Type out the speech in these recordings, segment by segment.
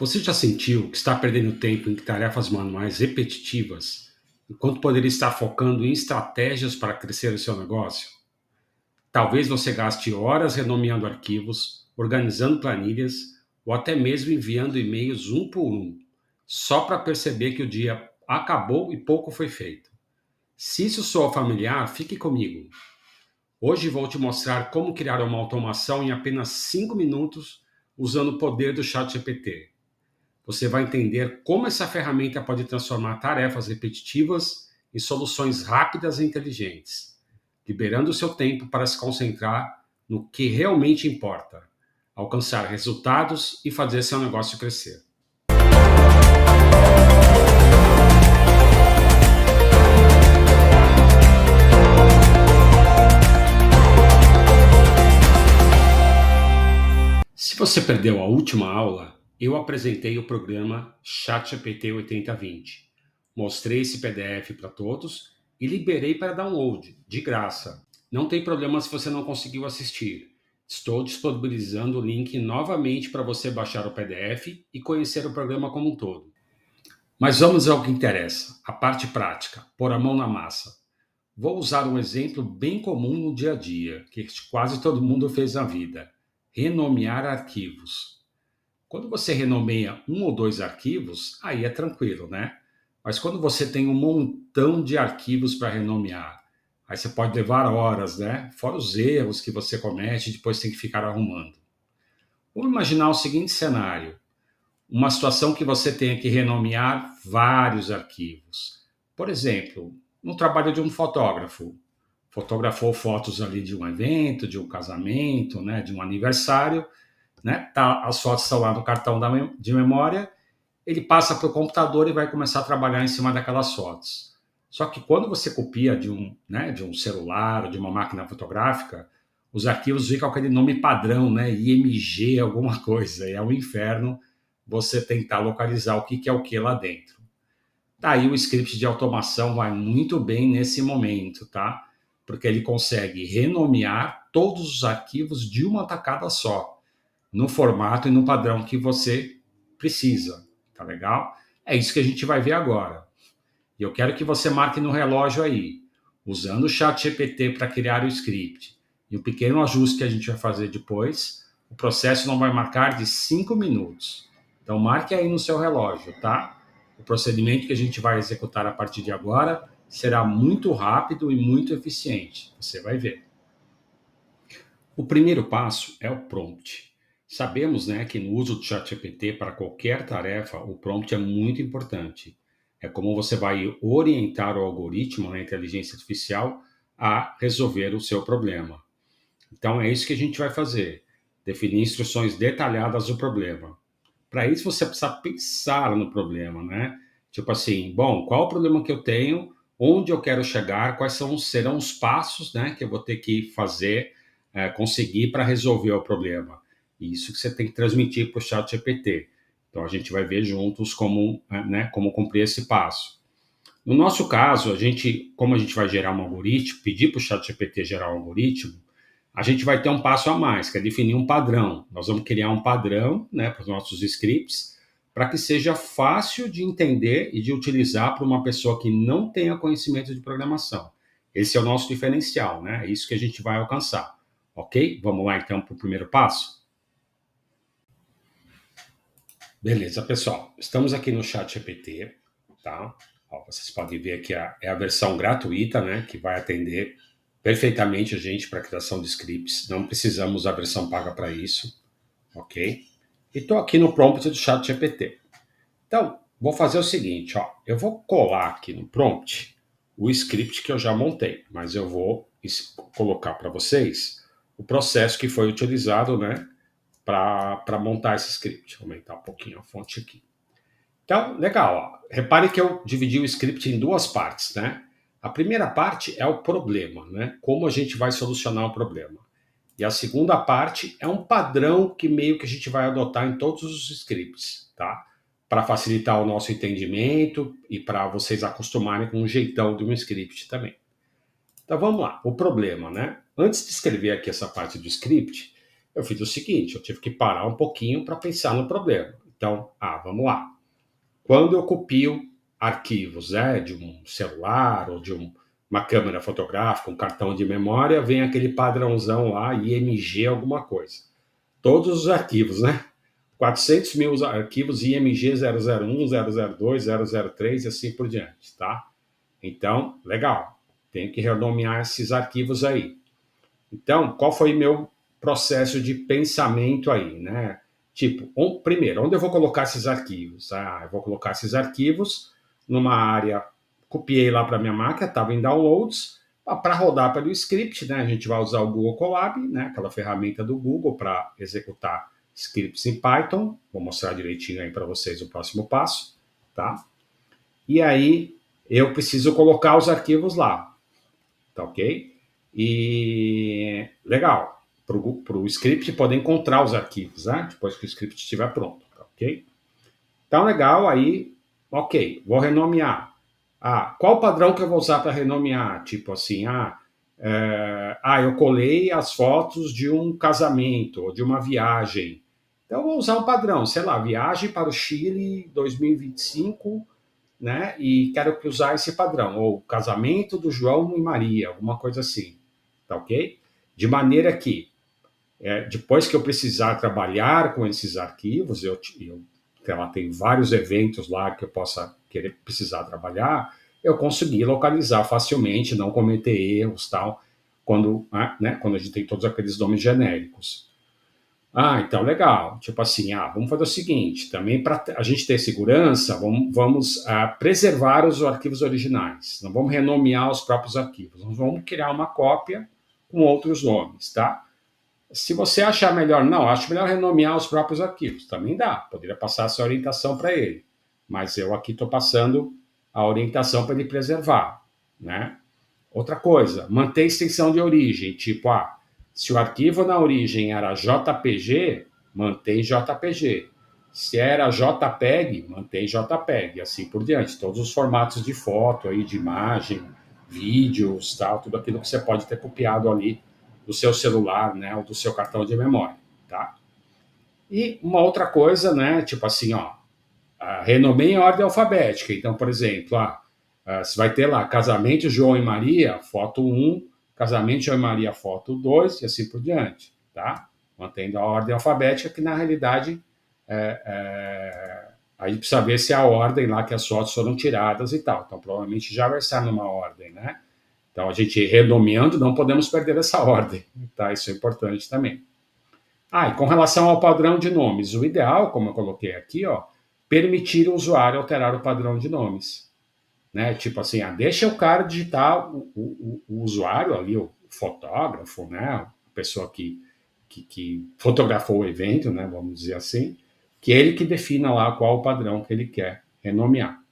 Você já sentiu que está perdendo tempo em tarefas manuais repetitivas, enquanto poderia estar focando em estratégias para crescer o seu negócio? Talvez você gaste horas renomeando arquivos, organizando planilhas ou até mesmo enviando e-mails um por um, só para perceber que o dia acabou e pouco foi feito. Se isso soa familiar, fique comigo. Hoje vou te mostrar como criar uma automação em apenas 5 minutos usando o poder do ChatGPT. Você vai entender como essa ferramenta pode transformar tarefas repetitivas em soluções rápidas e inteligentes, liberando o seu tempo para se concentrar no que realmente importa, alcançar resultados e fazer seu negócio crescer. Se você perdeu a última aula, eu apresentei o programa ChatGPT 8020. Mostrei esse PDF para todos e liberei para download, de graça. Não tem problema se você não conseguiu assistir. Estou disponibilizando o link novamente para você baixar o PDF e conhecer o programa como um todo. Mas vamos ao que interessa, a parte prática, pôr a mão na massa. Vou usar um exemplo bem comum no dia a dia, que quase todo mundo fez na vida: renomear arquivos. Quando você renomeia um ou dois arquivos, aí é tranquilo, né? Mas quando você tem um montão de arquivos para renomear, aí você pode levar horas, né? Fora os erros que você comete e depois tem que ficar arrumando. Vamos imaginar o seguinte cenário: uma situação que você tenha que renomear vários arquivos. Por exemplo, no trabalho de um fotógrafo. Fotografou fotos ali de um evento, de um casamento, né, de um aniversário, né? As fotos estão lá no cartão de memória, ele passa para o computador e vai começar a trabalhar em cima daquelas fotos. Só que quando você copia de um celular ou de uma máquina fotográfica, os arquivos ficam com aquele nome padrão, né? IMG alguma coisa, e é um inferno você tentar localizar o que é o que lá dentro. Daí o script de automação vai muito bem nesse momento, tá? Porque ele consegue renomear todos os arquivos de uma tacada só, no formato e no padrão que você precisa, tá legal? É isso que a gente vai ver agora. E eu quero que você marque no relógio aí, usando o ChatGPT para criar o script e o pequeno ajuste que a gente vai fazer depois, o processo não vai marcar de 5 minutos. Então marque aí no seu relógio, tá? O procedimento que a gente vai executar a partir de agora será muito rápido e muito eficiente. Você vai ver. O primeiro passo é o prompt. Sabemos, né, que no uso do ChatGPT para qualquer tarefa, o prompt é muito importante. É como você vai orientar o algoritmo, né, a inteligência artificial, a resolver o seu problema. Então é isso que a gente vai fazer: definir instruções detalhadas do problema. Para isso você precisa pensar no problema, né? Tipo assim, bom, qual o problema que eu tenho, onde eu quero chegar, serão os passos, né, que eu vou ter que fazer, conseguir para resolver o problema. Isso que você tem que transmitir para o chat GPT. Então a gente vai ver juntos como, né, como cumprir esse passo. No nosso caso, como a gente vai gerar um algoritmo, pedir para o chat GPT gerar um algoritmo, a gente vai ter um passo a mais, que é definir um padrão. Nós vamos criar um padrão, né, para os nossos scripts, para que seja fácil de entender e de utilizar para uma pessoa que não tenha conhecimento de programação. Esse é o nosso diferencial, né? É isso que a gente vai alcançar. Ok? Vamos lá então para o primeiro passo? Beleza, pessoal. Estamos aqui no ChatGPT, tá? Ó, vocês podem ver que é a versão gratuita, né, que vai atender perfeitamente a gente para a criação de scripts. Não precisamos da versão paga para isso, ok? E estou aqui no prompt do ChatGPT. Então, vou fazer o seguinte, ó. Eu vou colar aqui no prompt o script que eu já montei, mas eu vou colocar para vocês o processo que foi utilizado, né, para montar esse script. Vou aumentar um pouquinho a fonte aqui. Então, legal. Ó. Repare que eu dividi o script em duas partes, né? A primeira parte é o problema, né? Como a gente vai solucionar o problema. E a segunda parte é um padrão que meio que a gente vai adotar em todos os scripts, tá? Para facilitar o nosso entendimento e para vocês acostumarem com o jeitão de um script também. Então vamos lá, o problema, né? Antes de escrever aqui essa parte do script, eu fiz o seguinte: eu tive que parar um pouquinho para pensar no problema. Então, vamos lá. Quando eu copio arquivos, de um celular ou de uma câmera fotográfica, um cartão de memória, vem aquele padrãozão lá, IMG alguma coisa. Todos os arquivos, né? 400 mil arquivos IMG 001, 002, 003 e assim por diante, tá? Então, legal. Tenho que renomear esses arquivos aí. Então, qual foi meu processo de pensamento aí, né? Tipo, primeiro, onde eu vou colocar esses arquivos? Eu vou colocar esses arquivos numa área, copiei lá para minha máquina, estava em downloads, para rodar pelo script, né? A gente vai usar o Google Colab, né? Aquela ferramenta do Google para executar scripts em Python. Vou mostrar direitinho aí para vocês o próximo passo, tá? E aí eu preciso colocar os arquivos lá, tá ok? E legal, para o script poder encontrar os arquivos, né? Depois que o script estiver pronto, tá ok? Então, legal, aí, ok, vou renomear. Qual o padrão que eu vou usar para renomear? Tipo assim, eu colei as fotos de um casamento ou de uma viagem. Então, eu vou usar um padrão, sei lá, viagem para o Chile 2025, né? E quero usar esse padrão, ou casamento do João e Maria, alguma coisa assim, tá ok? De maneira que, depois que eu precisar trabalhar com esses arquivos, ela tem vários eventos lá que eu possa precisar trabalhar, eu consegui localizar facilmente, não cometer erros, tal, quando a gente tem todos aqueles nomes genéricos. Então legal. Tipo assim, vamos fazer o seguinte, também para a gente ter segurança, vamos preservar os arquivos originais. Não vamos renomear os próprios arquivos. Nós vamos criar uma cópia com outros nomes, tá? Se você achar melhor, não, acho melhor renomear os próprios arquivos. Também dá, poderia passar essa orientação para ele. Mas eu aqui estou passando a orientação para ele preservar, né? Outra coisa, manter extensão de origem, tipo, se o arquivo na origem era JPG, mantém JPG. Se era JPEG, mantém JPEG, assim por diante. Todos os formatos de foto, aí, de imagem, vídeos, tal, tudo aquilo que você pode ter copiado ali do seu celular, né, ou do seu cartão de memória, tá? E uma outra coisa, né, tipo assim, renomeie em ordem alfabética. Então, por exemplo, você vai ter lá casamento João e Maria, foto 1, casamento João e Maria, foto 2, e assim por diante, tá? Mantendo a ordem alfabética, que na realidade a gente precisa ver se é a ordem lá que as fotos foram tiradas e tal. Então, provavelmente já vai estar numa ordem, né? Então, a gente renomeando, não podemos perder essa ordem, tá? Isso é importante também. E com relação ao padrão de nomes, o ideal, como eu coloquei aqui, permitir o usuário alterar o padrão de nomes, né? Tipo assim, deixa o cara digitar o usuário ali, o fotógrafo, né? A pessoa que fotografou o evento, né? Vamos dizer assim, que ele que defina lá qual o padrão que ele quer renomear.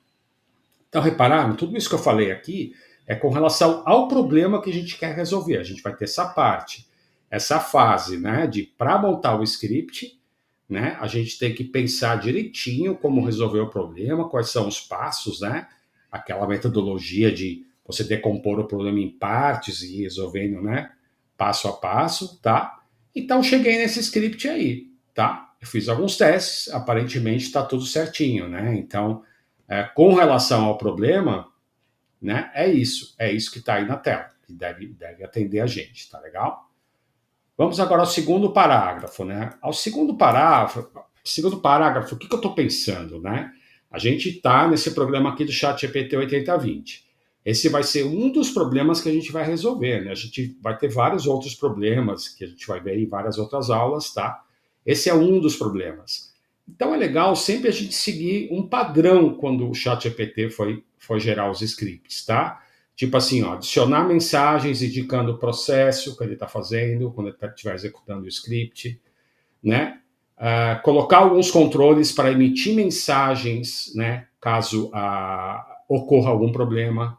Então, repararam, tudo isso que eu falei aqui é com relação ao problema que a gente quer resolver. A gente vai ter essa parte, essa fase, né? De para montar o script, né? A gente tem que pensar direitinho como resolver o problema, quais são os passos, né? Aquela metodologia de você decompor o problema em partes e ir resolvendo, né? Passo a passo, tá? Então cheguei nesse script aí, tá? Eu fiz alguns testes, aparentemente está tudo certinho, né? Então, com relação ao problema, né? É isso que está aí na tela, que deve atender a gente, tá legal? Vamos agora ao segundo parágrafo, né? Ao segundo parágrafo, o que eu estou pensando, né? A gente está nesse programa aqui do ChatGPT 8020. Esse vai ser um dos problemas que a gente vai resolver, né? A gente vai ter vários outros problemas que a gente vai ver em várias outras aulas, tá? Esse é um dos problemas. Então é legal sempre a gente seguir um padrão quando o ChatGPT foi gerar os scripts, tá? Tipo assim, adicionar mensagens indicando o processo que ele está fazendo, quando ele estiver executando o script, né? Colocar alguns controles para emitir mensagens, né? Caso ocorra algum problema,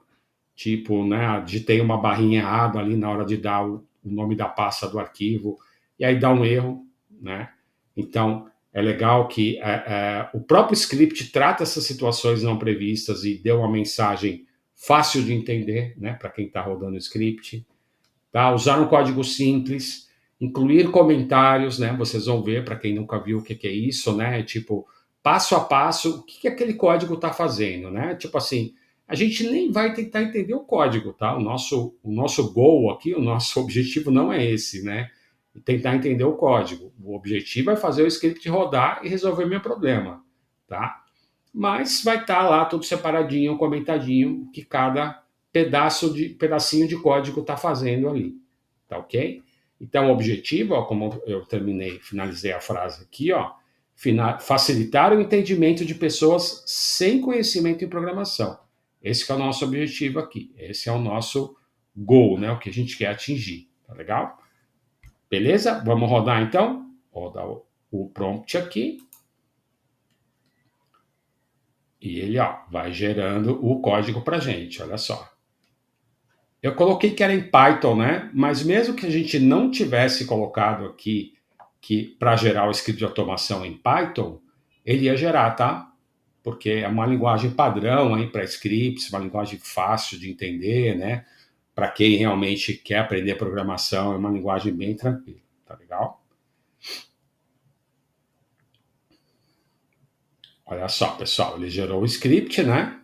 tipo, né? Digitei uma barrinha errada ali na hora de dar o nome da pasta do arquivo, e aí dá um erro, né? Então, é legal que o próprio script trata essas situações não previstas e dê uma mensagem fácil de entender, né, para quem está rodando o script, tá? Usar um código simples, incluir comentários, né? Vocês vão ver para quem nunca viu o que é isso, né? Tipo passo a passo, o que aquele código está fazendo, né? Tipo assim, a gente nem vai tentar entender o código, tá? O nosso goal aqui, o nosso objetivo não é esse, né? Tentar entender o código. O objetivo é fazer o script rodar e resolver meu problema, tá? Mas vai estar lá tudo separadinho, comentadinho, o que cada pedacinho de código está fazendo ali, tá ok? Então, o objetivo, ó, como eu finalizei a frase aqui, ó, facilitar o entendimento de pessoas sem conhecimento em programação. Esse que é o nosso objetivo aqui. Esse é o nosso goal, né? O que a gente quer atingir. Tá legal? Beleza? Vamos rodar então? Vou rodar o prompt aqui. E ele, ó, vai gerando o código pra gente, olha só. Eu coloquei que era em Python, né? Mas mesmo que a gente não tivesse colocado aqui que para gerar o script de automação em Python, ele ia gerar, tá? Porque é uma linguagem padrão aí para scripts, uma linguagem fácil de entender, né? Para quem realmente quer aprender programação, é uma linguagem bem tranquila, tá legal? Olha só, pessoal, ele gerou o script, né?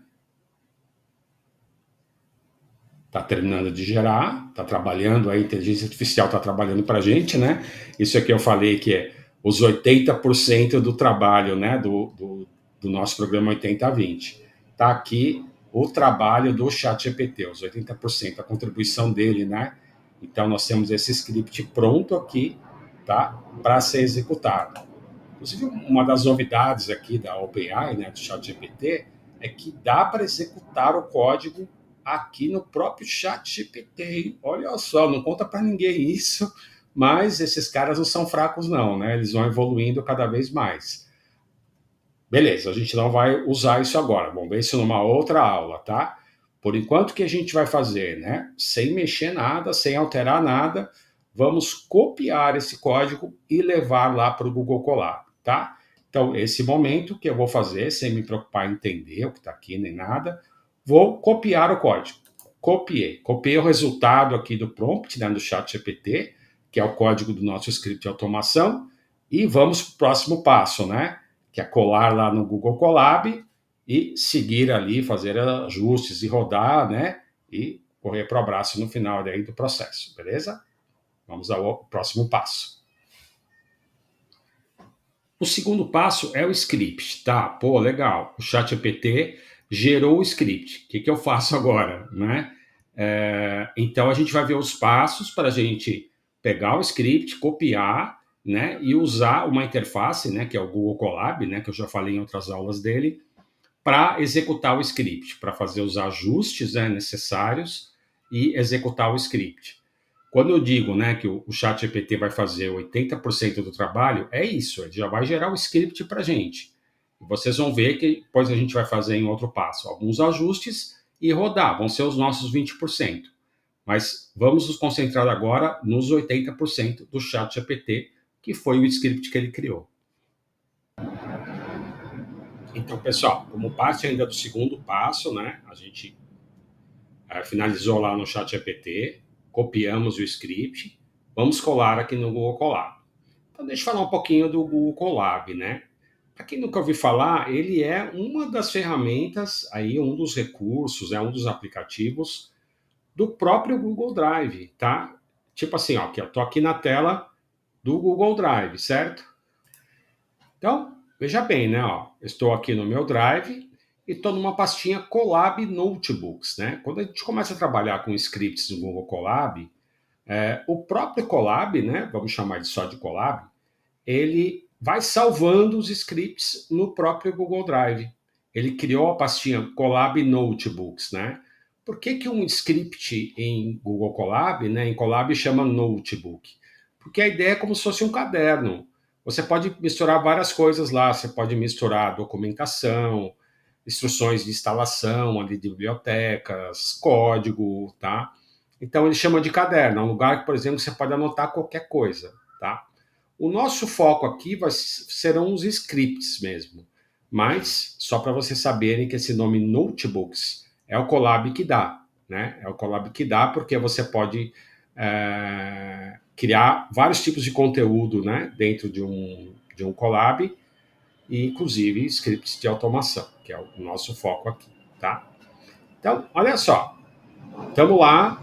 Está terminando de gerar, está trabalhando, a inteligência artificial está trabalhando para a gente, né? Isso aqui eu falei que é os 80% do trabalho, né, do nosso programa 80/20. Está aqui o trabalho do ChatGPT, os 80%, a contribuição dele, né? Então, nós temos esse script pronto aqui, tá? Para ser executado. Inclusive, uma das novidades aqui da OpenAI, né, do ChatGPT, é que dá para executar o código aqui no próprio ChatGPT. Olha só, não conta para ninguém isso, mas esses caras não são fracos não, né? Eles vão evoluindo cada vez mais. Beleza, a gente não vai usar isso agora. Vamos ver isso numa outra aula, tá? Por enquanto, o que a gente vai fazer, né? Sem mexer nada, sem alterar nada, vamos copiar esse código e levar lá para o Google Colab, tá? Então, esse momento que eu vou fazer, sem me preocupar em entender o que está aqui nem nada, vou copiar o código. Copiei o resultado aqui do prompt, né, do ChatGPT, que é o código do nosso script de automação, e vamos para o próximo passo, né? Que é colar lá no Google Colab e seguir ali, fazer ajustes e rodar, né? E correr para o abraço no final daí do processo, beleza? Vamos ao próximo passo. O segundo passo é o script, tá? Pô, legal. O ChatGPT gerou o script. O que eu faço agora, né? Então a gente vai ver os passos para a gente pegar o script, copiar, né? E usar uma interface, né? Que é o Google Colab, né? Que eu já falei em outras aulas dele, para executar o script, para fazer os ajustes, né, necessários e executar o script. Quando eu digo, né, que o ChatGPT vai fazer 80% do trabalho, é isso, ele já vai gerar o script para a gente. Vocês vão ver que depois a gente vai fazer em outro passo alguns ajustes e rodar, vão ser os nossos 20%. Mas vamos nos concentrar agora nos 80% do ChatGPT, que foi o script que ele criou. Então, pessoal, como parte ainda do segundo passo, né, a gente finalizou lá no ChatGPT, copiamos o script, vamos colar aqui no Google Colab. Então, deixa eu falar um pouquinho do Google Colab, né? Para quem nunca ouviu falar, ele é uma das ferramentas, aí um dos recursos, é um dos aplicativos do próprio Google Drive, tá? Tipo assim, ó, que eu tô aqui na tela do Google Drive, certo? Então, veja bem, né? Ó, estou aqui no meu Drive e estou numa pastinha Colab Notebooks, né? Quando a gente começa a trabalhar com scripts no Google Colab, o próprio Colab, né? Vamos chamar de só de Colab, ele vai salvando os scripts no próprio Google Drive. Ele criou a pastinha Colab Notebooks, né? Por que um script em Google Colab, né, em Colab chama Notebook? Porque a ideia é como se fosse um caderno. Você pode misturar várias coisas lá, você pode misturar documentação, instruções de instalação ali de bibliotecas, código, tá? Então ele chama de caderno, é um lugar que, por exemplo, você pode anotar qualquer coisa, tá? O nosso foco aqui serão os scripts mesmo, mas só para vocês saberem que esse nome Notebooks é o Colab que dá, né? É o Colab que dá porque você pode criar vários tipos de conteúdo, né? Dentro de um Colab e inclusive scripts de automação, que é o nosso foco aqui, tá? Então, olha só, estamos lá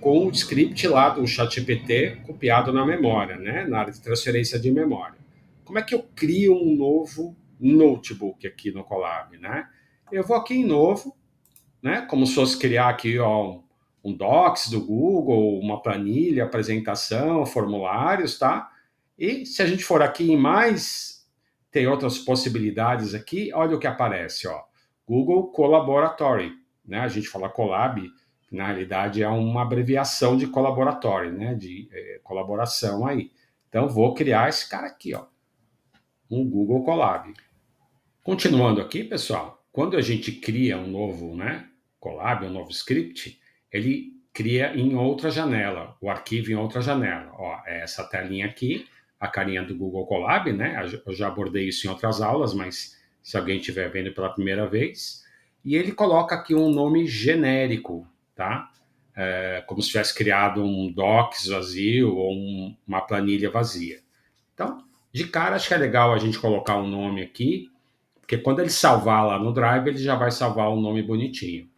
com o script lá do ChatGPT copiado na memória, né? Na área de transferência de memória. Como é que eu crio um novo notebook aqui no Colab, né? Eu vou aqui em novo, né? Como se fosse criar aqui ó, um Docs do Google, uma planilha, apresentação, formulários, tá? E se a gente for aqui em mais, tem outras possibilidades aqui, olha o que aparece, ó. Google Collaboratory, né? A gente fala Colab, que na realidade é uma abreviação de Collaboratory, né? De colaboração aí. Então vou criar esse cara aqui, ó, um Google Colab. Continuando aqui, pessoal, quando a gente cria um novo, né, collab, um novo script, ele cria em outra janela, o arquivo em outra janela. Ó, é essa telinha aqui, a carinha do Google Colab, né? Eu já abordei isso em outras aulas, mas se alguém estiver vendo pela primeira vez, e ele coloca aqui um nome genérico, tá? Como se tivesse criado um docs vazio ou uma planilha vazia. Então, de cara, acho que é legal a gente colocar um nome aqui, porque quando ele salvar lá no Drive, ele já vai salvar o nome bonitinho.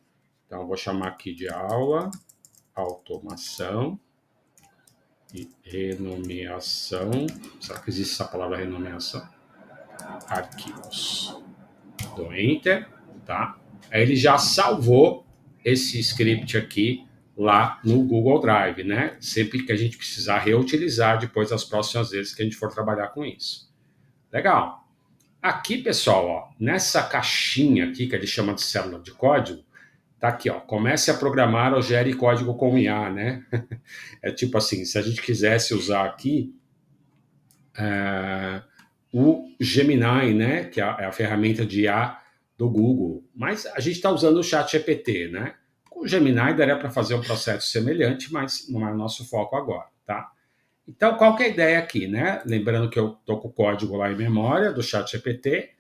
Então, eu vou chamar aqui de aula, automação e renomeação. Será que existe essa palavra renomeação? Arquivos. Dou Enter, tá? Aí ele já salvou esse script aqui lá no Google Drive, né? Sempre que a gente precisar reutilizar depois das próximas vezes que a gente for trabalhar com isso. Legal. Aqui, pessoal, ó, nessa caixinha aqui, que ele chama de célula de código, tá aqui, ó, comece a programar ou gere código com IA, né? É tipo assim, se a gente quisesse usar aqui o Gemini, né, que é a ferramenta de IA do Google, mas a gente está usando o ChatGPT, né? Com o Gemini daria para fazer um processo semelhante, mas não é o nosso foco agora, tá? Então, qual que é a ideia aqui, né? Lembrando que eu estou com o código lá em memória do ChatGPT,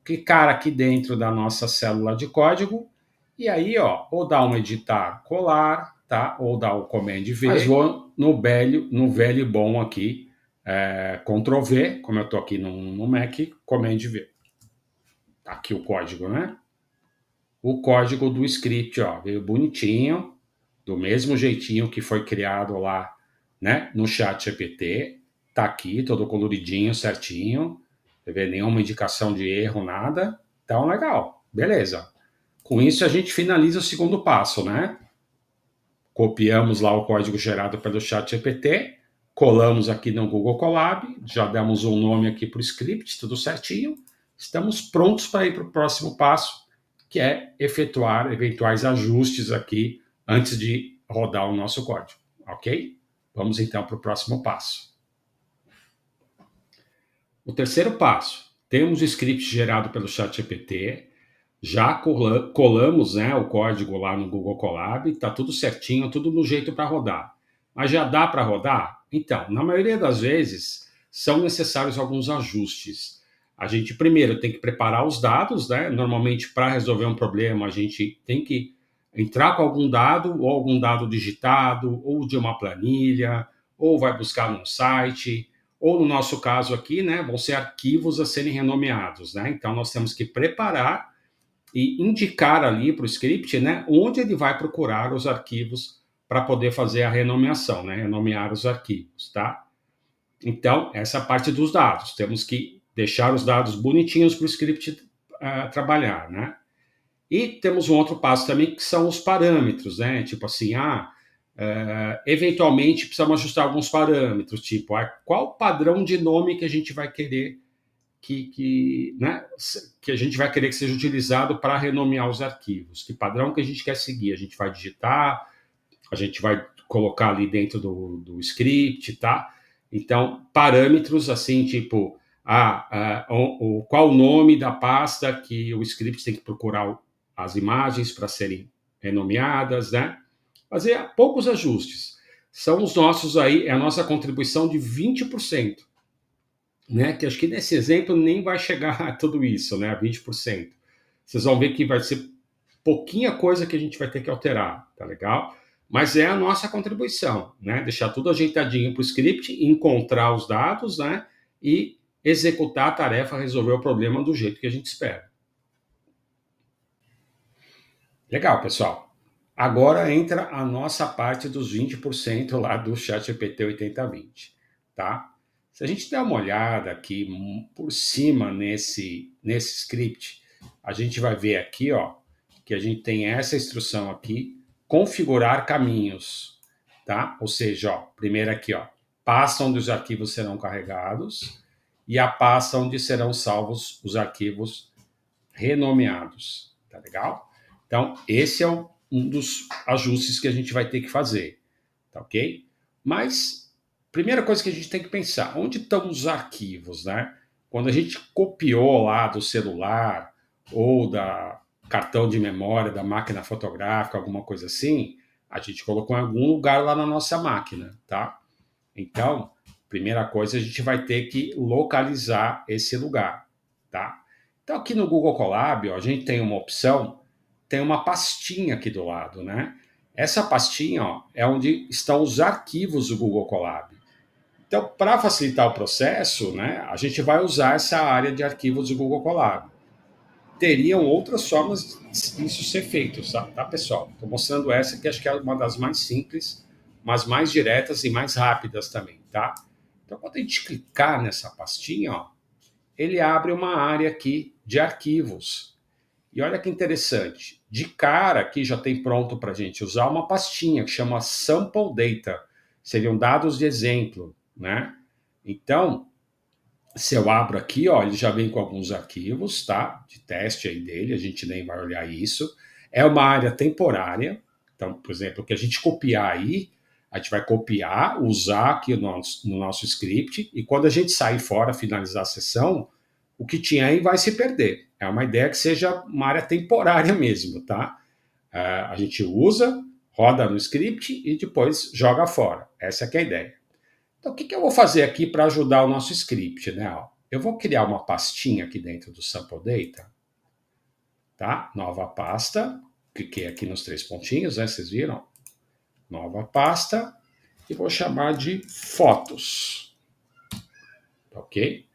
clicar aqui dentro da nossa célula de código e aí, ó, ou dar um editar colar, tá? Ou dar o command V. Mas vou no velho bom aqui, Ctrl V, como eu estou aqui no Mac, command V. Tá aqui o código, né? O código do script, ó, veio bonitinho, do mesmo jeitinho que foi criado lá, né, no chat GPT. Tá aqui, todo coloridinho, certinho. Não vê nenhuma indicação de erro, nada. Então, legal. Beleza. Com isso, a gente finaliza o segundo passo, né? Copiamos lá o código gerado pelo chat GPT, colamos aqui no Google Colab, já demos um nome aqui para o script, tudo certinho. Estamos prontos para ir para o próximo passo, que é efetuar eventuais ajustes aqui antes de rodar o nosso código, ok? Vamos então para o próximo passo. O terceiro passo, temos o script gerado pelo ChatGPT, já colamos, né, o código lá no Google Colab, está tudo certinho, tudo no jeito para rodar. Mas já dá para rodar? Então, na maioria das vezes, são necessários alguns ajustes. A gente primeiro tem que preparar os dados, né? Normalmente, para resolver um problema, a gente tem que entrar com algum dado, ou algum dado digitado, ou de uma planilha, ou vai buscar num site, ou no nosso caso aqui, né, vão ser arquivos a serem renomeados, né? Então, nós temos que preparar e indicar ali para o script, né, onde ele vai procurar os arquivos para poder fazer a renomeação, né, renomear os arquivos, tá? Então, essa parte dos dados, temos que deixar os dados bonitinhos para o script trabalhar, né? E temos um outro passo também que são os parâmetros, né? Tipo assim, eventualmente precisamos ajustar alguns parâmetros, tipo, qual padrão de nome que a gente vai querer né, que a gente vai querer que seja utilizado para renomear os arquivos. Que padrão que a gente quer seguir? A gente vai digitar, a gente vai colocar ali dentro do script, tá? Então, parâmetros assim, tipo, qual o nome da pasta que o script tem que procurar as imagens para serem renomeadas, né? Fazer poucos ajustes. São os nossos aí, é a nossa contribuição de 20%. Né, que acho que nesse exemplo nem vai chegar a tudo isso, né, a 20%. Vocês vão ver que vai ser pouquinha coisa que a gente vai ter que alterar, tá legal? Mas é a nossa contribuição, né? Deixar tudo ajeitadinho para o script, encontrar os dados, né? E executar a tarefa, resolver o problema do jeito que a gente espera. Legal, pessoal. Agora entra a nossa parte dos 20% lá do ChatGPT 8020, tá? Se a gente der uma olhada aqui por cima nesse script, a gente vai ver aqui, ó, que a gente tem essa instrução aqui, configurar caminhos, tá? Ou seja, ó, primeiro aqui, ó, pasta onde os arquivos serão carregados e a pasta onde serão salvos os arquivos renomeados, tá legal? Então, esse é um dos ajustes que a gente vai ter que fazer, tá ok? Mas, primeira coisa que a gente tem que pensar, onde estão os arquivos, né? Quando a gente copiou lá do celular ou da cartão de memória da máquina fotográfica, alguma coisa assim, a gente colocou em algum lugar lá na nossa máquina, tá? Então, primeira coisa, a gente vai ter que localizar esse lugar, tá? Então, aqui no Google Colab, ó, a gente tem uma opção, tem uma pastinha aqui do lado, né? Essa pastinha, ó, é onde estão os arquivos do Google Colab. Então, para facilitar o processo, né, a gente vai usar essa área de arquivos do Google Colab. Teriam outras formas disso ser feito, tá, pessoal? Estou mostrando essa que acho que é uma das mais simples, mas mais diretas e mais rápidas também, tá? Então, quando a gente clicar nessa pastinha, ó, ele abre uma área aqui de arquivos. E olha que interessante, de cara aqui já tem pronto para a gente usar uma pastinha que chama Sample Data, seriam dados de exemplo, né? Então, se eu abro aqui, ó, ele já vem com alguns arquivos, tá? De teste aí dele, a gente nem vai olhar isso. É uma área temporária. Então, por exemplo, o que a gente copiar aí, a gente vai copiar, usar aqui no nosso script, e quando a gente sair fora, finalizar a sessão, o que tinha aí vai se perder. É uma ideia que seja uma área temporária mesmo, tá? A gente usa, roda no script e depois joga fora. Essa é que é a ideia. Então, o que eu vou fazer aqui para ajudar o nosso script, né? Eu vou criar uma pastinha aqui dentro do Sample Data, tá? Nova pasta, cliquei aqui nos três pontinhos, né? Vocês viram? Nova pasta, e vou chamar de fotos, ok?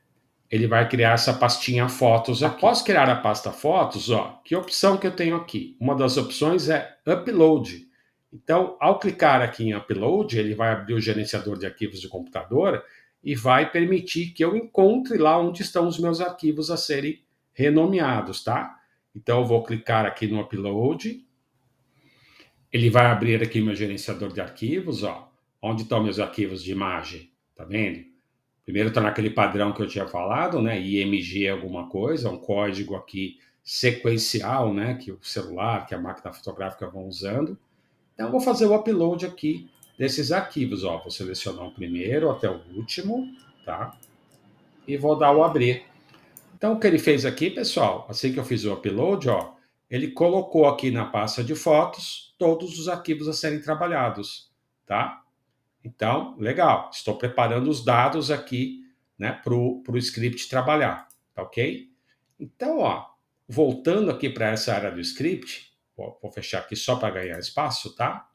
Ele vai criar essa pastinha fotos aqui. Após criar a pasta fotos, ó, que opção que eu tenho aqui? Uma das opções é Upload. Então, ao clicar aqui em Upload, ele vai abrir o gerenciador de arquivos do computador e vai permitir que eu encontre lá onde estão os meus arquivos a serem renomeados, tá? Então, eu vou clicar aqui no Upload. Ele vai abrir aqui meu gerenciador de arquivos, ó. Onde estão meus arquivos de imagem? Tá vendo? Primeiro está naquele padrão que eu tinha falado, né? IMG alguma coisa, um código aqui sequencial, né? Que o celular, que a máquina fotográfica vão usando. Então, eu vou fazer o upload aqui desses arquivos, ó. Vou selecionar o primeiro até o último, tá? E vou dar o abrir. Então, o que ele fez aqui, pessoal, assim que eu fiz o upload, ó, ele colocou aqui na pasta de fotos todos os arquivos a serem trabalhados, tá? Então, legal. Estou preparando os dados aqui, né, para o script trabalhar, tá ok? Então, ó, voltando aqui para essa área do script, vou fechar aqui só para ganhar espaço, tá?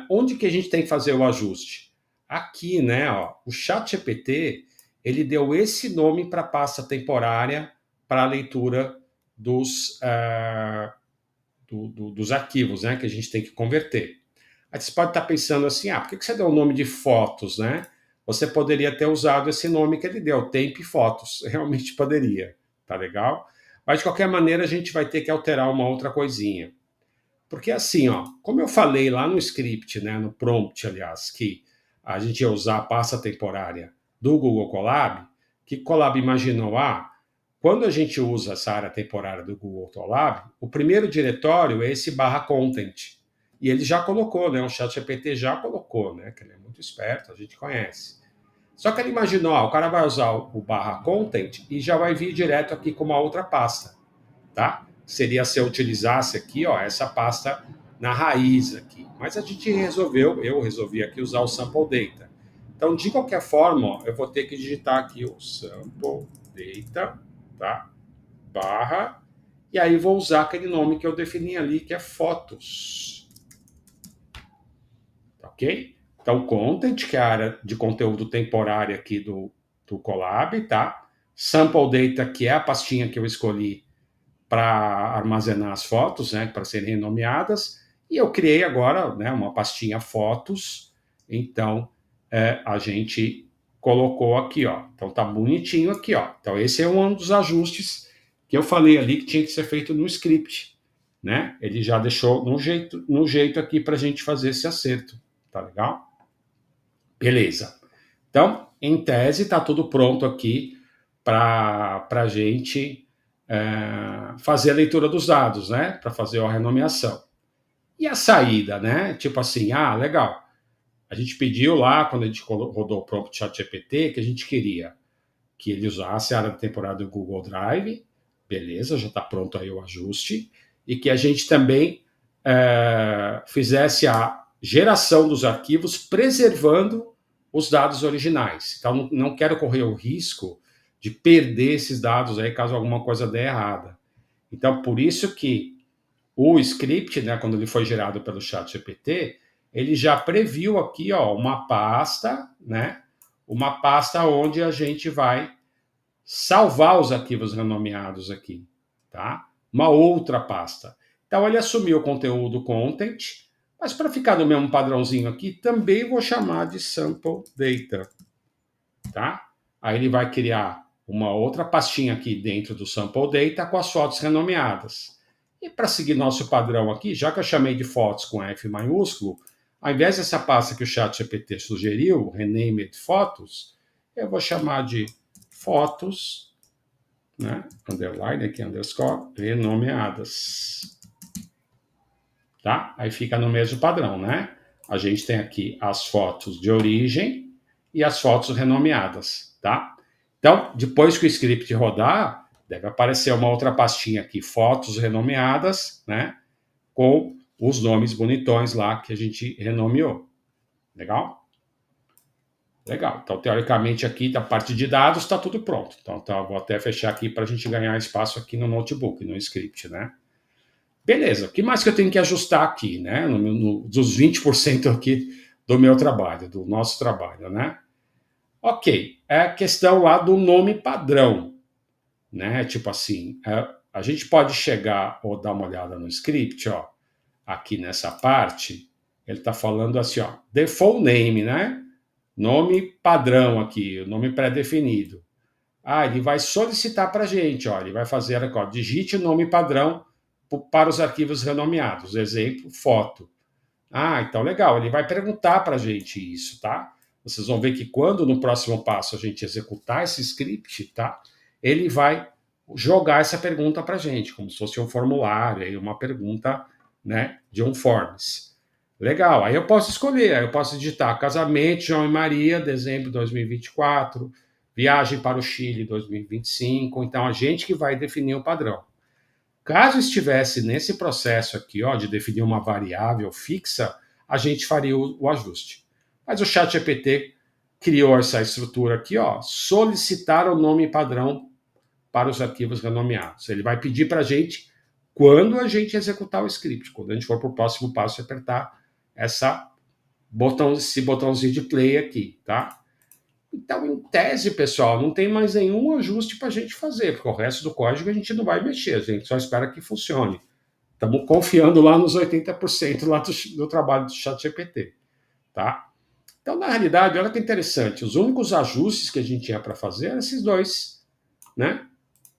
Onde que a gente tem que fazer o ajuste? Aqui, né, ó, o ChatGPT, ele deu esse nome para a pasta temporária para a leitura dos arquivos, né, que a gente tem que converter. Aí você pode estar pensando assim, por que você deu o nome de fotos, né? Você poderia ter usado esse nome que ele deu, Temp Fotos. Realmente poderia, tá legal? Mas de qualquer maneira a gente vai ter que alterar uma outra coisinha. Porque assim, ó, como eu falei lá no script, né, no prompt, aliás, que a gente ia usar a pasta temporária do Google Colab, que Colab imaginou, quando a gente usa essa área temporária do Google Colab, o primeiro diretório é esse barra content. E ele já colocou, né? O ChatGPT já colocou, né? Que ele é muito esperto, a gente conhece. Só que ele imaginou, o cara vai usar o barra content e já vai vir direto aqui com uma outra pasta, tá? Seria se eu utilizasse aqui, ó, essa pasta na raiz aqui. Mas a gente resolveu, eu resolvi aqui usar o sample data. Então, de qualquer forma, ó, eu vou ter que digitar aqui o sample data, tá? Barra, e aí vou usar aquele nome que eu defini ali, que é fotos. Ok? Então, content, que é a área de conteúdo temporário aqui do do Colab, tá? Sample Data, que é a pastinha que eu escolhi para armazenar as fotos, né, para serem renomeadas, e eu criei agora, né, uma pastinha fotos, então a gente colocou aqui, ó, então tá bonitinho aqui, ó, então esse é um dos ajustes que eu falei ali que tinha que ser feito no script, né, ele já deixou no jeito aqui para a gente fazer esse acerto, tá legal? Beleza, então, em tese, está tudo pronto aqui para a gente fazer a leitura dos dados, né? Para fazer a renomeação. E a saída, né? Tipo assim, legal. A gente pediu lá, quando a gente rodou o prompt ChatGPT, que a gente queria que ele usasse a área da temporada do Google Drive. Beleza, já está pronto aí o ajuste. E que a gente também fizesse a geração dos arquivos preservando os dados originais. Então, não quero correr o risco de perder esses dados aí caso alguma coisa dê errada. Então, por isso que o script, né, quando ele foi gerado pelo ChatGPT, ele já previu aqui, ó, uma pasta, né, uma pasta onde a gente vai salvar os arquivos renomeados aqui, tá? Uma outra pasta. Então, ele assumiu o conteúdo content, mas para ficar no mesmo padrãozinho aqui, também vou chamar de sample data, tá? Aí ele vai criar uma outra pastinha aqui dentro do sample data com as fotos renomeadas. E para seguir nosso padrão aqui, já que eu chamei de fotos com F maiúsculo, ao invés dessa pasta que o ChatGPT sugeriu, Renamed Fotos, eu vou chamar de fotos, né? Underline aqui, underscore, renomeadas. Tá? Aí fica no mesmo padrão, né? A gente tem aqui as fotos de origem e as fotos renomeadas, tá? Então, depois que o script rodar, deve aparecer uma outra pastinha aqui, fotos renomeadas, né? Com os nomes bonitões lá que a gente renomeou. Legal? Legal. Então, teoricamente, aqui da parte de dados está tudo pronto. Então, vou até fechar aqui para a gente ganhar espaço aqui no notebook, no script, né? Beleza, o que mais que eu tenho que ajustar aqui, né? Dos 20% aqui do meu trabalho, do nosso trabalho, né? Ok, é a questão lá do nome padrão, né? Tipo assim, a gente pode chegar ou dar uma olhada no script, ó, aqui nessa parte, ele está falando assim, ó, default name, né? Nome padrão aqui, o nome pré-definido. Ele vai solicitar para a gente, ó, ele vai fazer aqui, ó, digite o nome padrão para os arquivos renomeados. Exemplo, foto. Então legal, ele vai perguntar para a gente isso, tá? Vocês vão ver que quando no próximo passo a gente executar esse script, tá? Ele vai jogar essa pergunta para a gente, como se fosse um formulário, aí uma pergunta, né, de um forms. Legal, aí eu posso escolher, aí eu posso digitar casamento, João e Maria, dezembro de 2024, viagem para o Chile 2025, então a gente que vai definir o padrão. Caso estivesse nesse processo aqui, ó, de definir uma variável fixa, a gente faria o ajuste. Mas o ChatGPT criou essa estrutura aqui, ó, solicitar o nome padrão para os arquivos renomeados. Ele vai pedir para a gente quando a gente executar o script, quando a gente for para o próximo passo e apertar esse botãozinho de play aqui, tá? Então, em tese, pessoal, não tem mais nenhum ajuste para a gente fazer, porque o resto do código a gente não vai mexer, a gente só espera que funcione. Estamos confiando lá nos 80% lá do trabalho do ChatGPT, tá? Então, na realidade, olha que interessante, os únicos ajustes que a gente tinha para fazer eram esses dois, né?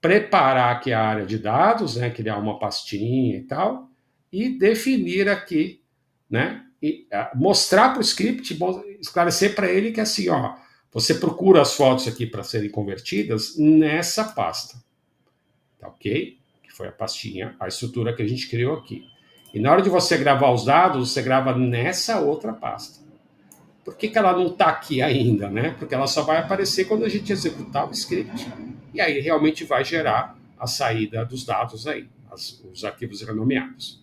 Preparar aqui a área de dados, né? Criar uma pastinha e tal, e definir aqui, né? E mostrar para o script, esclarecer para ele que assim, ó, você procura as fotos aqui para serem convertidas nessa pasta, tá ok? Que foi a pastinha, a estrutura que a gente criou aqui. E na hora de você gravar os dados, você grava nessa outra pasta. Por que ela não está aqui ainda, né? Porque ela só vai aparecer quando a gente executar o script. E aí realmente vai gerar a saída dos dados aí, os arquivos renomeados.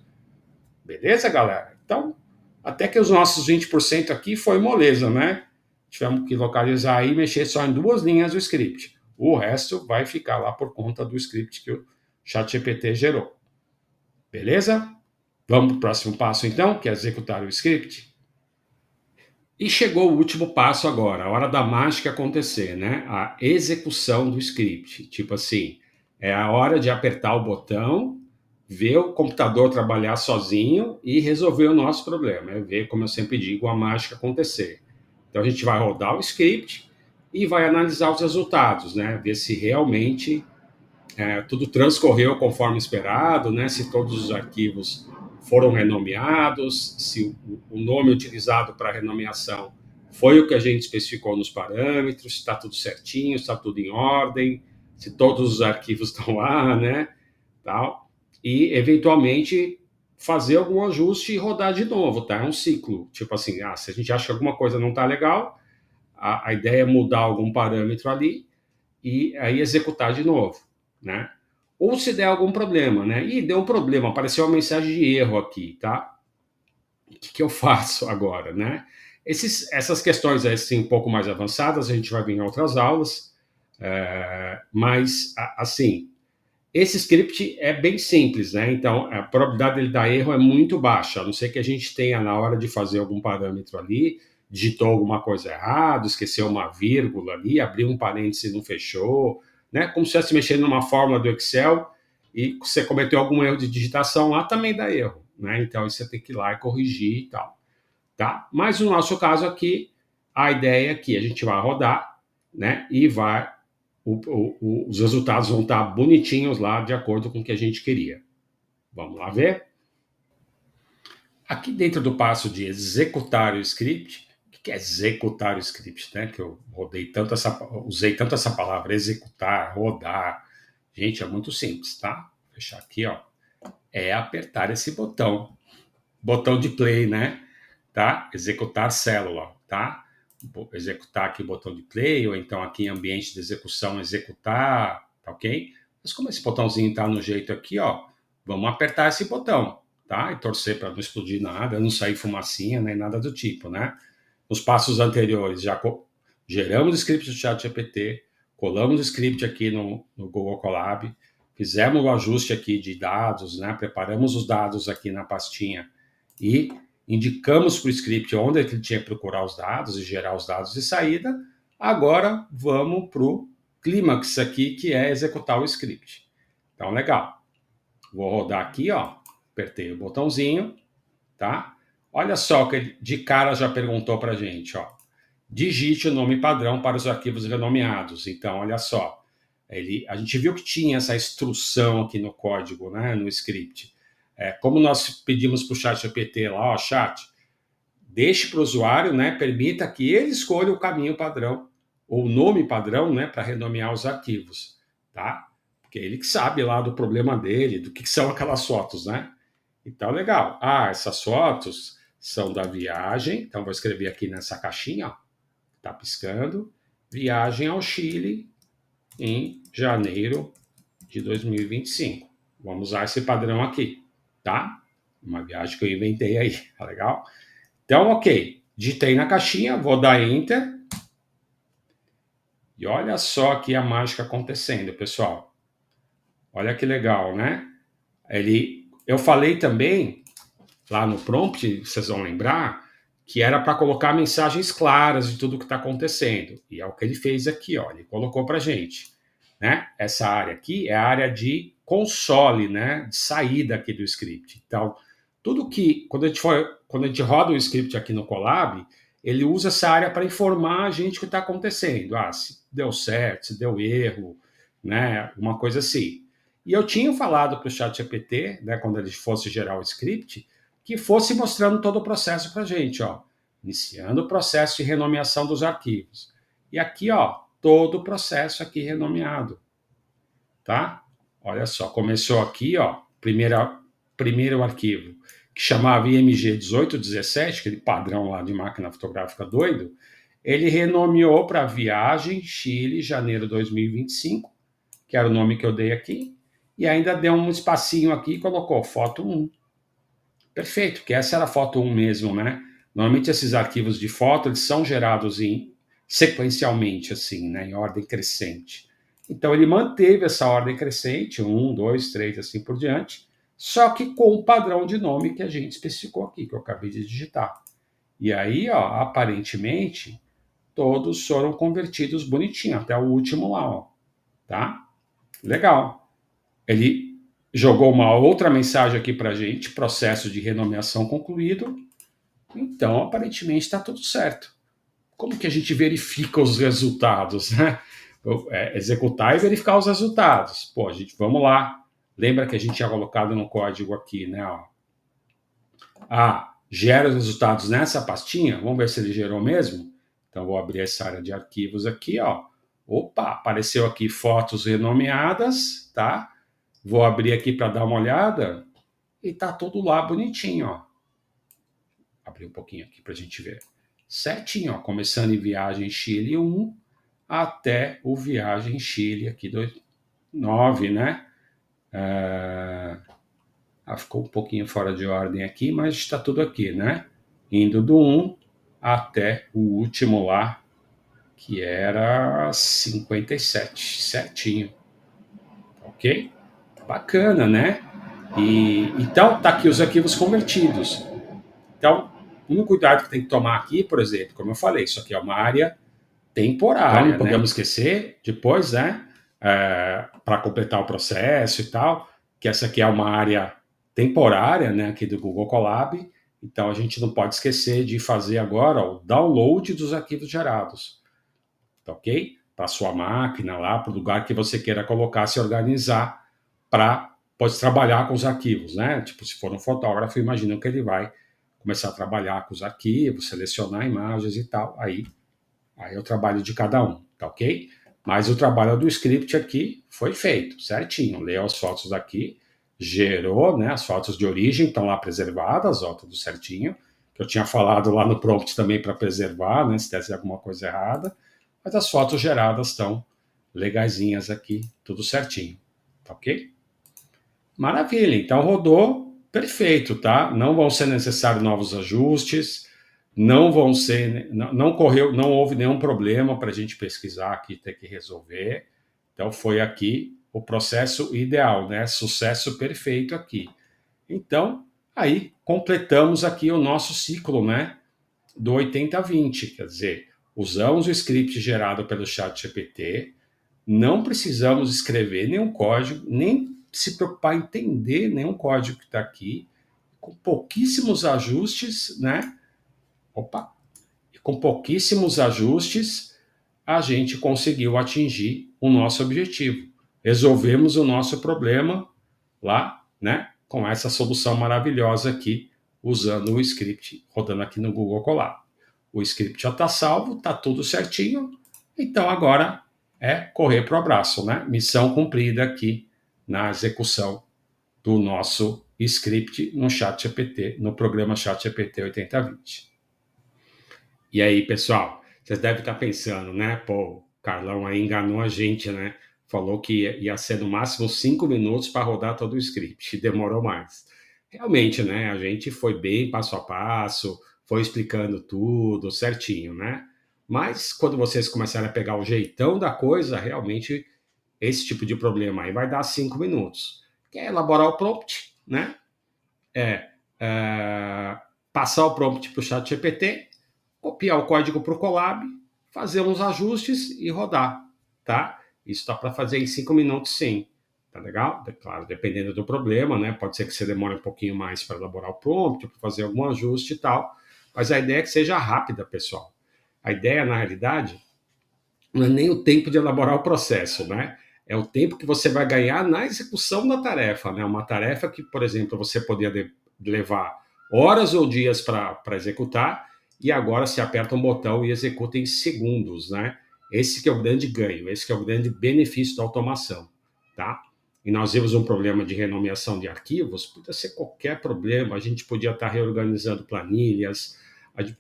Beleza, galera? Então, até que os nossos 20% aqui foi moleza, né? Tivemos que localizar aí e mexer só em 2 linhas do script. O resto vai ficar lá por conta do script que o ChatGPT gerou. Beleza? Vamos para o próximo passo, então, que é executar o script. E chegou o último passo agora, a hora da mágica acontecer, né? A execução do script. Tipo assim, é a hora de apertar o botão, ver o computador trabalhar sozinho e resolver o nosso problema. É ver, como eu sempre digo, a mágica acontecer. Então a gente vai rodar o script e vai analisar os resultados, né? Ver se realmente tudo transcorreu conforme esperado, né? Se todos os arquivos foram renomeados, se o nome utilizado para a renomeação foi o que a gente especificou nos parâmetros, se está tudo certinho, se está tudo em ordem, se todos os arquivos estão lá, né? Tal. E, eventualmente, fazer algum ajuste e rodar de novo, tá? É um ciclo. Tipo assim, se a gente acha que alguma coisa não está legal, a ideia é mudar algum parâmetro ali e aí executar de novo, né? Ou se der algum problema, né? Ih, deu um problema, apareceu uma mensagem de erro aqui, tá? O que eu faço agora, né? Essas questões assim, um pouco mais avançadas, a gente vai ver em outras aulas, mas, assim, esse script é bem simples, né? Então, a probabilidade dele dar erro é muito baixa, a não ser que a gente tenha, na hora de fazer algum parâmetro ali, digitou alguma coisa errada, esqueceu uma vírgula ali, abriu um parêntese e não fechou, né? Como se estivesse mexendo numa fórmula do Excel e você cometeu algum erro de digitação lá, também dá erro, né? Então, você tem que ir lá e corrigir e tal, tá? Mas no nosso caso aqui, a ideia é que a gente vai rodar, né? E vai os resultados vão estar bonitinhos lá, de acordo com o que a gente queria. Vamos lá ver? Aqui dentro do passo de executar o script, o que é executar o script, né? Que eu usei tanto essa palavra, executar, rodar. Gente, é muito simples, tá? Vou fechar aqui, ó. É apertar esse botão de play, né? Tá? Executar célula, tá? Vou executar aqui o botão de play, ou então aqui em ambiente de execução, executar, tá ok? Mas como esse botãozinho tá no jeito aqui, ó, vamos apertar esse botão, tá? E torcer para não explodir nada, não sair fumacinha, nem nada do tipo, né? Nos passos anteriores, já geramos o script do ChatGPT, colamos o script aqui no Google Colab, fizemos o ajuste aqui de dados, né? Preparamos os dados aqui na pastinha e indicamos para o script onde ele tinha que procurar os dados e gerar os dados de saída. Agora vamos para o clímax aqui, que é executar o script. Então, legal. Vou rodar aqui, ó. Apertei o botãozinho, tá? Olha só que ele de cara já perguntou para a gente, ó. Digite o nome padrão para os arquivos renomeados. Então, olha só. A gente viu que tinha essa instrução aqui no código, né, no script. Como nós pedimos para o chat GPT lá, ó, chat, deixe para o usuário, né, permita que ele escolha o caminho padrão, ou o nome padrão, né, para renomear os arquivos, tá? Porque ele que sabe lá do problema dele, do que são aquelas fotos, né? Então, legal. Essas fotos são da viagem, então vou escrever aqui nessa caixinha, ó, tá piscando, viagem ao Chile em janeiro de 2025. Vamos usar esse padrão aqui, tá? Uma viagem que eu inventei aí, tá legal? Então, ok, digitei na caixinha, vou dar Enter. E olha só aqui a mágica acontecendo, pessoal. Olha que legal, né? Eu falei também, lá no prompt, vocês vão lembrar, que era para colocar mensagens claras de tudo que está acontecendo. E é o que ele fez aqui, ó. Ele colocou para gente, né? Essa área aqui é a área de console, né? De saída aqui do script. Então, tudo que quando a gente roda o script aqui no Colab, ele usa essa área para informar a gente o que está acontecendo. Se deu certo, se deu erro, né? Uma coisa assim. E eu tinha falado para o ChatGPT, né? Quando ele fosse gerar o script, que fosse mostrando todo o processo para a gente, ó. Iniciando o processo de renomeação dos arquivos. E aqui, ó, todo o processo aqui renomeado, tá? Olha só, começou aqui, ó, primeiro arquivo, que chamava IMG 1817, aquele padrão lá de máquina fotográfica doido, ele renomeou para Viagem Chile, janeiro de 2025, que era o nome que eu dei aqui, e ainda deu um espacinho aqui e colocou foto 1. Perfeito, que essa era a foto 1 mesmo, né? Normalmente esses arquivos de foto, eles são gerados sequencialmente, assim, né? Em ordem crescente. Então ele manteve essa ordem crescente, 1, 2, 3, assim por diante, só que com o padrão de nome que a gente especificou aqui, que eu acabei de digitar. E aí, ó, aparentemente, todos foram convertidos bonitinho, até o último lá, ó, tá? Legal. Ele jogou uma outra mensagem aqui para a gente, processo de renomeação concluído. Então, aparentemente, está tudo certo. Como que a gente verifica os resultados, né? Executar e verificar os resultados. Pô, gente, vamos lá. Lembra que a gente tinha colocado no código aqui, né? Ó. Gera os resultados nessa pastinha. Vamos ver se ele gerou mesmo. Então, vou abrir essa área de arquivos aqui, ó. Opa, apareceu aqui fotos renomeadas, tá? Vou abrir aqui para dar uma olhada e tá tudo lá bonitinho, ó. Abrir um pouquinho aqui para a gente ver. Certinho, ó. Começando em Viagem Chile 1 até o Viagem Chile aqui 9, né? Ficou um pouquinho fora de ordem aqui, mas está tudo aqui, né? Indo do 1 até o último lá, que era 57, certinho. Ok? Bacana, né? Então, tá aqui os arquivos convertidos. Então, um cuidado que tem que tomar aqui, por exemplo, como eu falei, isso aqui é uma área temporária. Então, não podemos esquecer, depois, né, para completar o processo e tal, que essa aqui é uma área temporária, né, aqui do Google Colab. Então, a gente não pode esquecer de fazer agora o download dos arquivos gerados, tá ok? Para sua máquina lá, para o lugar que você queira colocar, se organizar para pode trabalhar com os arquivos, né? Tipo, se for um fotógrafo, imagina que ele vai começar a trabalhar com os arquivos, selecionar imagens e tal. Aí é o trabalho de cada um, tá ok? Mas o trabalho do script aqui foi feito, certinho. Leu as fotos aqui, gerou, né? As fotos de origem estão lá preservadas, ó, tudo certinho. Que eu tinha falado lá no prompt também para preservar, né? Se desse alguma coisa errada. Mas as fotos geradas estão legaisinhas aqui, tudo certinho, tá ok? Maravilha, então rodou perfeito, tá? Não vão ser necessários novos ajustes, não vão ser, não correu, não houve nenhum problema para a gente pesquisar aqui, ter que resolver. Então foi aqui o processo ideal, né? Sucesso perfeito aqui. Então, aí completamos aqui o nosso ciclo, né? Do 80-20, quer dizer, usamos o script gerado pelo ChatGPT, não precisamos escrever nenhum código, nem se preocupar em entender nenhum código que está aqui, com pouquíssimos ajustes, né? Com pouquíssimos ajustes, a gente conseguiu atingir o nosso objetivo. Resolvemos o nosso problema lá, né? Com essa solução maravilhosa aqui, usando o script rodando aqui no Google Colab. O script já está salvo, está tudo certinho. Então agora é correr para o abraço, né? Missão cumprida aqui na execução do nosso script no ChatGPT, no programa ChatGPT 8020. E aí, pessoal, vocês devem estar pensando, né? Pô, o Carlão aí enganou a gente, né? Falou que ia ser no máximo 5 minutos para rodar todo o script, e demorou mais. Realmente, né? A gente foi bem passo a passo, foi explicando tudo certinho, né? Mas quando vocês começarem a pegar o jeitão da coisa, realmente esse tipo de problema aí vai dar 5 minutos. Quer elaborar o prompt, né? Passar o prompt para o chat GPT, copiar o código para o Colab, fazer uns ajustes e rodar, tá? Isso dá para fazer em 5 minutos, sim. Tá legal? Claro, dependendo do problema, né? Pode ser que você demore um pouquinho mais para elaborar o prompt, para fazer algum ajuste e tal. Mas a ideia é que seja rápida, pessoal. A ideia, na realidade, não é nem o tempo de elaborar o processo, né? É o tempo que você vai ganhar na execução da tarefa, né? Uma tarefa que, por exemplo, você poderia levar horas ou dias para executar e agora se aperta um botão e executa em segundos, né? Esse que é o grande ganho, esse que é o grande benefício da automação, tá? E nós vimos um problema de renomeação de arquivos, podia ser qualquer problema, a gente podia estar reorganizando planilhas, a gente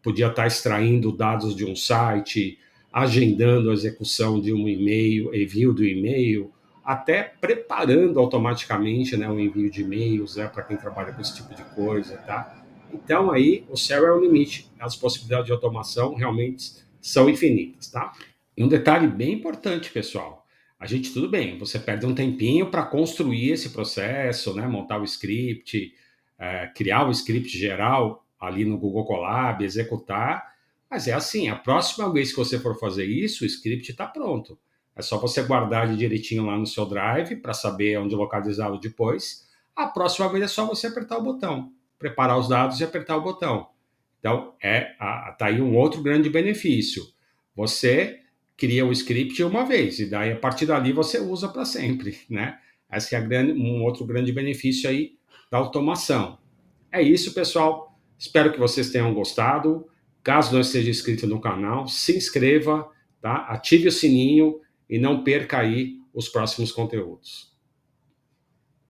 podia estar extraindo dados de um site, agendando a execução de um e-mail, envio do e-mail, até preparando automaticamente, né, o envio de e-mails, né, para quem trabalha com esse tipo de coisa, tá? Então aí o céu é o limite, as possibilidades de automação realmente são infinitas, tá? E um detalhe bem importante, pessoal, a gente tudo bem, você perde um tempinho para construir esse processo, né, montar o script, criar o script geral ali no Google Colab, executar, mas é assim, a próxima vez que você for fazer isso, o script está pronto. É só você guardar ele direitinho lá no seu Drive para saber onde localizá-lo depois. A próxima vez é só você apertar o botão, preparar os dados e apertar o botão. Então, tá aí um outro grande benefício. Você cria o script uma vez e daí a partir dali você usa para sempre, né? Esse é um outro grande benefício aí da automação. É isso, pessoal. Espero que vocês tenham gostado. Caso não esteja inscrito no canal, se inscreva, tá? Ative o sininho e não perca aí os próximos conteúdos.